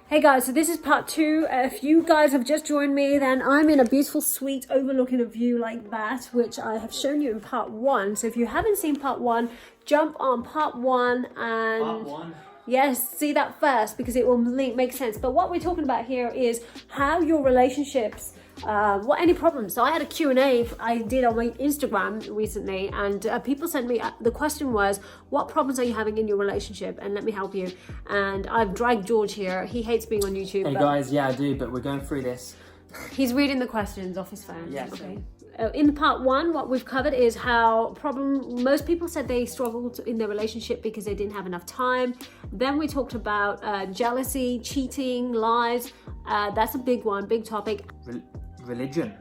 Hey guys, so this is part 2. If you guys have just joined me, then I'm in a beautiful suite overlooking a view like that, which I have shown you in part 1. So if you haven't seen part 1, jump on part 1 and... Part 1? Yes, see that first because it will make sense. But what we're talking about here is how your relationships, any problems. So I had a Q&A I did on my Instagram recently, and people sent me, the question was, what problems are you having in your relationship? And let me help you. And I've dragged George here. He hates being on YouTube. Hey guys, yeah I do, but we're going through this. He's reading the questions off his phone. Yes. Okay. In part 1, what we've covered is how most people said they struggled in their relationship because they didn't have enough time. Then we talked about jealousy, cheating, lies. That's a big one, big topic. Religion.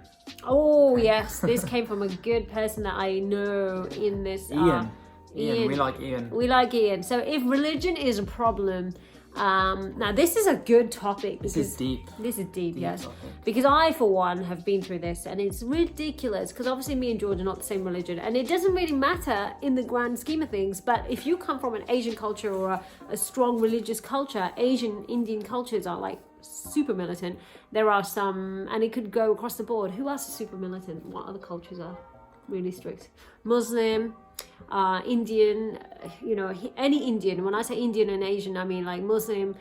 Oh yes, this came from a good person that I know in this. Ian, we like Ian. We like Ian. So if religion is a problem, now this is a good topic because This is deep. This is deep, yes. Topic. Because I, for one, have been through this, and it's ridiculous. Because obviously, me and George are not the same religion, and it doesn't really matter in the grand scheme of things. But if you come from an Asian culture or a strong religious culture, Asian Indian cultures are like super militant. There are some, and it could go across the board. Who else is super militant? What other cultures are really strict? Muslim. Indian, any Indian. When I say Indian and Asian, I mean like Muslim,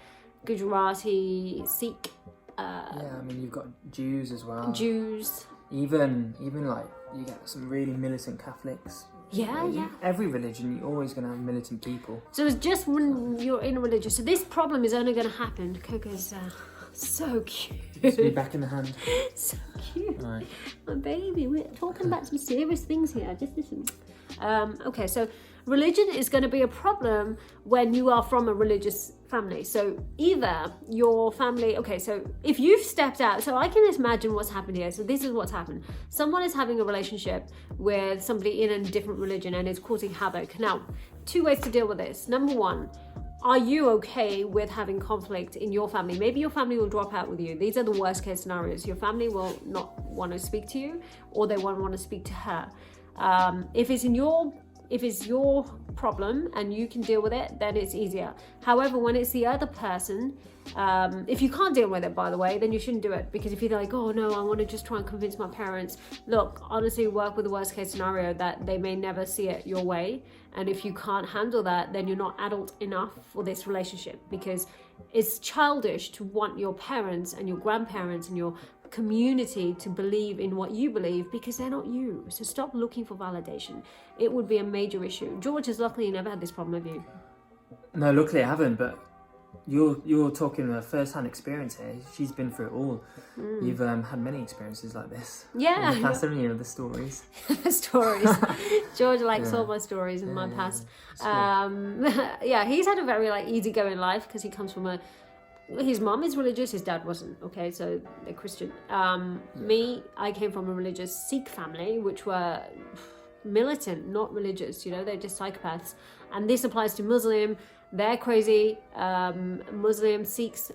Gujarati, Sikh. Yeah, I mean you've got Jews as well. Jews. Even like you get some really militant Catholics. Yeah. Every religion, you're always going to have militant people. So it's just when you're in a religion. So this problem is only going to happen. Coco's so cute. Just be back in the hand. So cute. Right. My baby, we're talking about some serious things here. Just listen. Okay, so religion is going to be a problem when you are from a religious family. So either your family, okay, so if you've stepped out, so I can imagine what's happened here. So this is what's happened. Someone is having a relationship with somebody in a different religion and it's causing havoc. Now, 2 ways to deal with this. Number 1, are you okay with having conflict in your family? Maybe your family will drop out with you. These are the worst case scenarios. Your family will not want to speak to you, or they won't want to speak to her. If it's your problem and you can deal with it, then it's easier. However, when it's the other person, if you can't deal with it, by the way, then you shouldn't do it. Because if you're like, oh no, I want to just try and convince my parents, look, honestly, work with the worst case scenario that they may never see it your way. And if you can't handle that, then you're not adult enough for this relationship, because it's childish to want your parents and your grandparents and your community to believe in what you believe, because they're not you. So stop looking for validation. It would be a major issue. George has luckily never had this problem, have you? No, luckily I haven't, but you're talking a first-hand experience here. She's been through it all. You've had many experiences like this. Yeah. In the past, haven't you, the stories? The stories. George likes all my stories in my past. Yeah, he's had a very easygoing life because he comes from his mom is religious, his dad wasn't, okay, so they're Christian. Me, I came from a religious Sikh family, which were militant, not religious, they're just psychopaths. And this applies to Muslim, they're crazy, Muslim, Sikhs,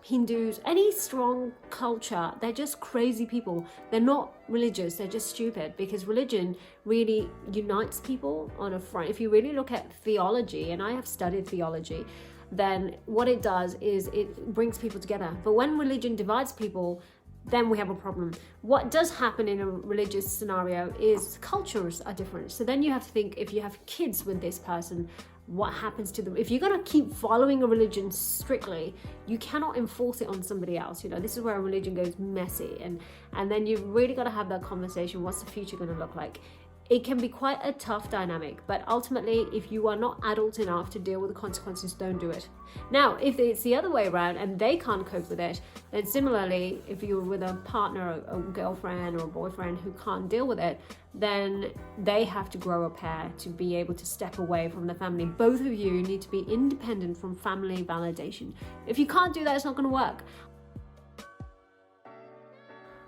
Hindus, any strong culture, they're just crazy people. They're not religious, they're just stupid, because religion really unites people on a front. If you really look at theology, and I have studied theology, then what it does is it brings people together. But when religion divides people, then we have a problem. What does happen in a religious scenario is cultures are different. So then you have to think, if you have kids with this person, what happens to them? If you're going to keep following a religion strictly, you cannot enforce it on somebody else. This is where a religion goes messy. And then you've really got to have that conversation. What's the future going to look like? It can be quite a tough dynamic, but ultimately, if you are not adult enough to deal with the consequences, don't do it. Now, if it's the other way around and they can't cope with it, then similarly, if you're with a partner, a girlfriend or a boyfriend who can't deal with it, then they have to grow a pair to be able to step away from the family. Both of you need to be independent from family validation. If you can't do that, it's not going to work.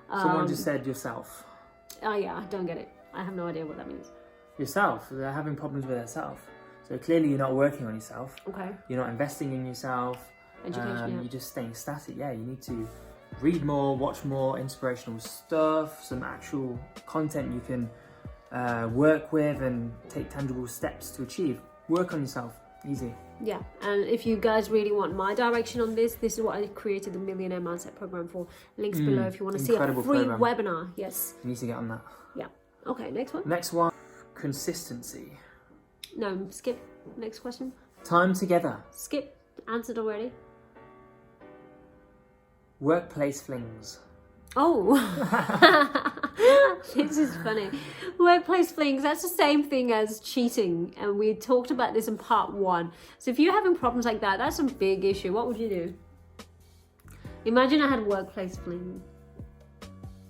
Someone just said yourself. Oh yeah, I don't get it. I have no idea what that means. Yourself. They're having problems with themselves. So clearly you're not working on yourself. Okay. You're not investing in yourself. Education, You're just staying static. Yeah, you need to read more, watch more inspirational stuff, some actual content you can work with and take tangible steps to achieve. Work on yourself. Easy. Yeah, and if you guys really want my direction on this is what I created the Millionaire Mindset Program for. Links below if you want to see a free program. webinar. Yes. You need to get on that. Yeah. Okay, next one. Next one, consistency. No, skip. Next question. Time together. Skip. Answered already. Workplace flings. Oh, this is funny. Workplace flings, that's the same thing as cheating. And we talked about this in part 1. So if you're having problems like that, that's a big issue. What would you do? Imagine I had a workplace fling.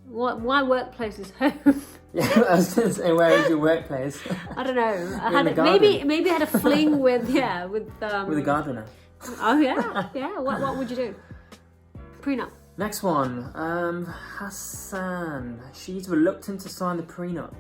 Why workplace is home? Yeah, I was going to say, where is your workplace? I don't know. I In had the maybe I had a fling with with a gardener. Oh yeah. What would you do? Prenup. Next one, Hassan. She's reluctant to sign the prenup.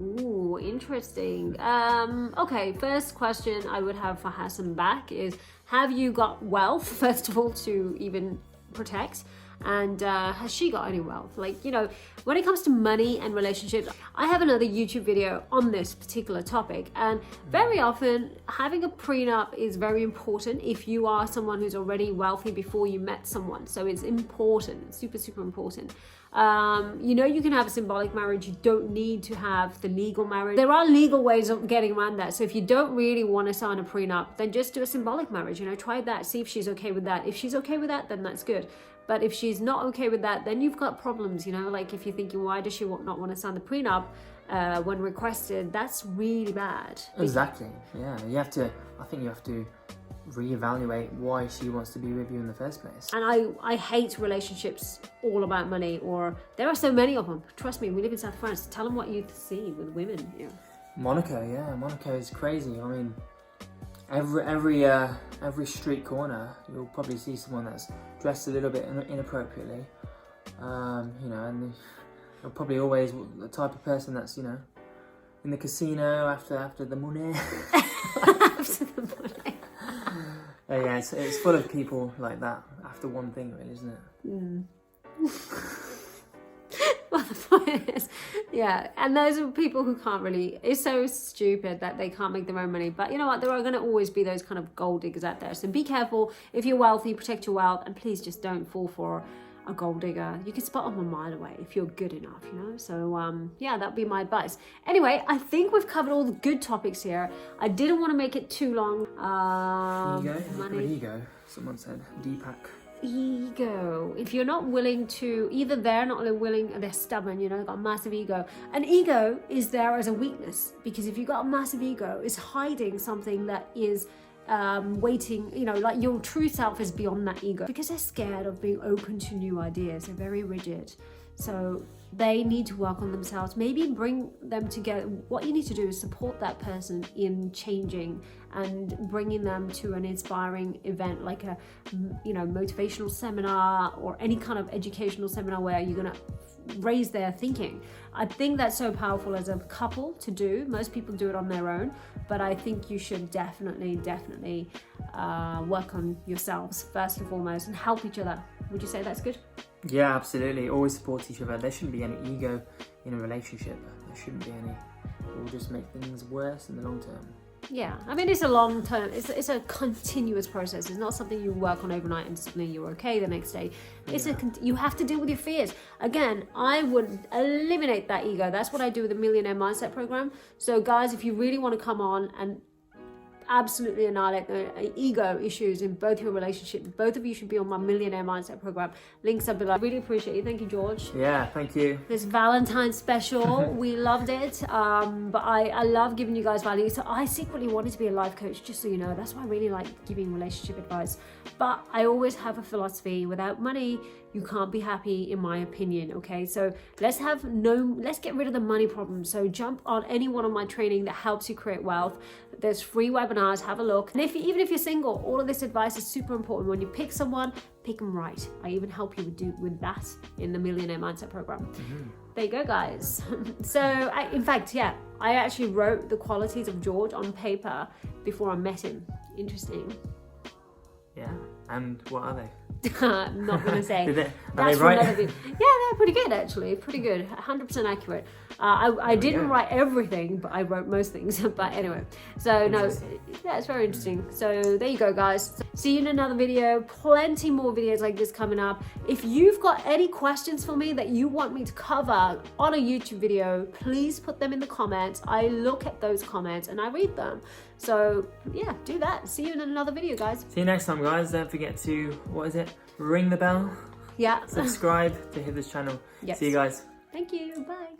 Ooh, interesting. Okay, first question I would have for Hassan back is, have you got wealth, first of all, to even protect? And has she got any wealth? Like, you know, when it comes to money and relationships, I have another YouTube video on this particular topic. And very often having a prenup is very important if you are someone who's already wealthy before you met someone. So it's important, super, super important. You know, you can have a symbolic marriage. You don't need to have the legal marriage. There are legal ways of getting around that. So if you don't really want to sign a prenup, then just do a symbolic marriage. You know, try that, see if she's okay with that. If she's okay with that, then that's good. But if she's not okay with that, then you've got problems, you know, like if you're thinking, why does she not want to sign the prenup when requested? That's really bad. Exactly. Yeah. I think you have to reevaluate why she wants to be with you in the first place. And I hate relationships all about money, or there are so many of them. Trust me, we live in South France. Tell them what you see with women here. Monaco is crazy. I mean, every street corner, you'll probably see someone that's dressed a little bit inappropriately. You know, and they're probably always the type of person that's, you know, in the casino after the money. After the money. Yeah, it's full of people like that after one thing, really, isn't it? Well, the point is, yeah, and those are people who can't really, it's so stupid that they can't make their own money. But you know what, there are going to always be those kind of gold diggers out there. So be careful. If you're wealthy, protect your wealth, and please just don't fall for a gold digger. You can spot them a mile away if you're good enough, you know. So yeah, that'd be my advice. Anyway, I think we've covered all the good topics here. I didn't want to make it too long. Ego, someone said. Deepak. Ego. If you're not willing to, either they're not willing, or they're stubborn, you know, they've got a massive ego. An ego is there as a weakness, because if you've got a massive ego, it's hiding something that is waiting, you know, like your true self is beyond that ego, because they're scared of being open to new ideas. They're very rigid. So they need to work on themselves. Maybe bring them together. What you need to do is support that person in changing and bringing them to an inspiring event, like a, you know, motivational seminar or any kind of educational seminar where you're going to raise their thinking. I think that's so powerful as a couple to do. Most people do it on their own, but I think you should definitely work on yourselves first and foremost and help each other. Would you say that's good? Yeah, absolutely. Always support each other. There shouldn't be any ego in a relationship. There shouldn't be any. It will just make things worse in the long term. Yeah, I mean, it's a long term, it's a continuous process. It's not something you work on overnight and suddenly you're okay the next day. You have to deal with your fears. Again, I would eliminate that ego. That's what I do with the Millionaire Mindset Program. So guys, if you really want to come on and absolutely annihilate the ego issues in both your relationships, both of you should be on my Millionaire Mindset Program. Links are below. I really appreciate you. Thank you, George. Yeah, thank you. This Valentine's special, we loved it. But I love giving you guys value. So I secretly wanted to be a life coach, just so you know. That's why I really like giving relationship advice. But I always have a philosophy: without money, you can't be happy, in my opinion. Okay, so let's get rid of the money problem. So jump on any one of my training that helps you create wealth. There's free webinars, have a look. And even if you're single, all of this advice is super important. When you pick someone, pick them right. I even help you with that in the Millionaire Mindset Program. Mm-hmm. There you go, guys. So I actually wrote the qualities of George on paper before I met him. Interesting. Yeah, and what are they? I'm not going to say. Are That's they for right? another video. Yeah, they're pretty good actually. Pretty good. 100% accurate. I didn't write everything, but I wrote most things. But anyway, so no, yeah, it's very interesting. So there you go, guys. See you in another video. Plenty more videos like this coming up. If you've got any questions for me that you want me to cover on a YouTube video, please put them in the comments. I look at those comments and I read them. So yeah, do that. See you in another video, guys. See you next time, guys. Don't forget to, what is it? Ring the bell. Yeah. Subscribe to Hither's channel. Yes. See you guys. Thank you. Bye.